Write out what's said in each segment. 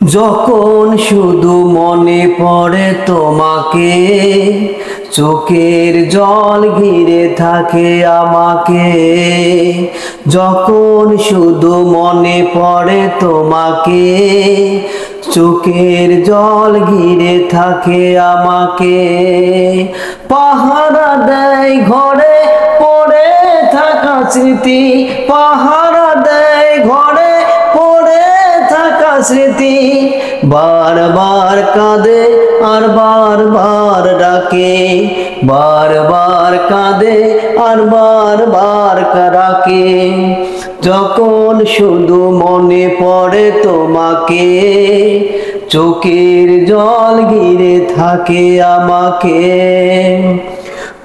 যখন শুধু মনে পড়ে তোমাকে, চোখের জল ঘিরে থাকে আমাকে। যখন শুধু মনে পড়ে তোমাকে, চোখের জল ঘিরে থাকে আমাকে। পাহারা দেয় ঘরে পড়ে থাকা স্মৃতি, পাহারা দেয় ঘরে পড়ে থাকা স্মৃতি। বারবার কাঁদে আর বারবার ডাকে, বারবার কাঁদে আর বারবার ডাকে। যখন শুধু মনে পড়ে তোমাকে, চোখের জল ঘিরে থাকে আমাকে।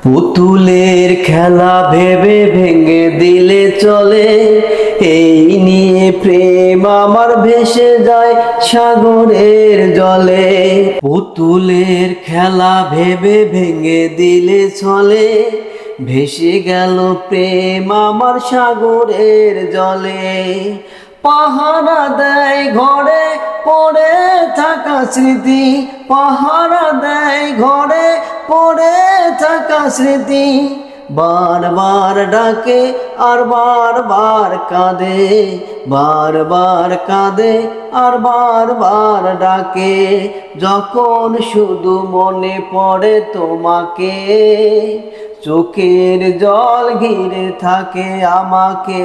পুতুলের খেলা ভেবে ভেঙে দিলে চলে, এই নিয়ে প্রেম আমার ভেসে যায় সাগরের জলে। পুতুলের খেলা ভেবে ভেঙে দিলে চলে, ভেসে গেল প্রেম আমার সাগরের জলে। পাহারা দেয় ঘরে পড়ে থাকা স্মৃতি, পাহারা দেয় ঘরে পড়ে থাকা স্মৃতি। বারবার ডাকে আর বারবার কাঁদে, বারবার কাঁদে আর বারবার ডাকে। যখন শুধু মনে পড়ে তোমাকে, চোখের জল ঘিরে থাকে আমাকে।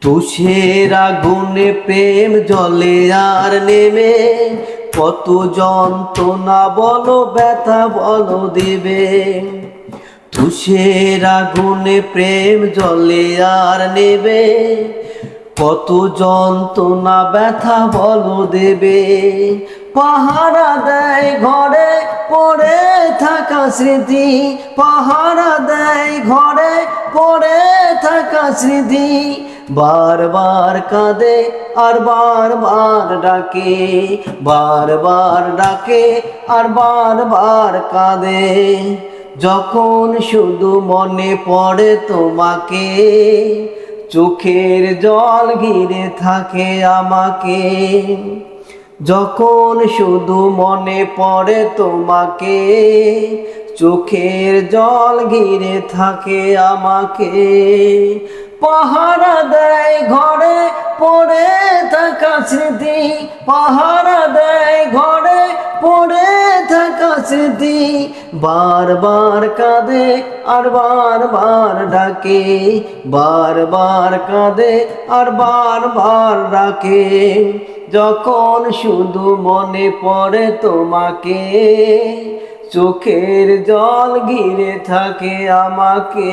তুষের আগুনে প্রেম জলে আর নেমে, কত যন্ত্রণা বলো ব্যথা বলো দেবে। তুষের আগুনে প্রেম জলে আর নেবে, কত যন্ত্রণা ব্যথা বলো দেবে। পাহারা দেয় ঘরে পড়ে থাকা স্মৃতি, পাহারা দেয় ঘরে পড়ে থাকা স্মৃতি। বারবার কাঁদে আর বারবার ডাকে, বারবার ডাকে আর বারবার কাঁদে। যখন শুধু মনে পড়ে তোমাকে, চোখের জল ঘিরে থাকে আমাকে। যখন শুধু মনে পড়ে তোমাকে, চোখের জল ঘিরে থাকে আমাকে। পাহারা দেয় ঘরে পড়ে থাকা স্মৃতি, পাহারা দেয় ঘরে পড়ে থাকা স্মৃতি। বারবার কাঁদে আর বারবার ডাকে, বারবার কাঁদে আর বারবার ডাকে। যখন শুধু মনে পড়ে তোমাকে, চোখের জল ঘিরে থাকে আমাকে।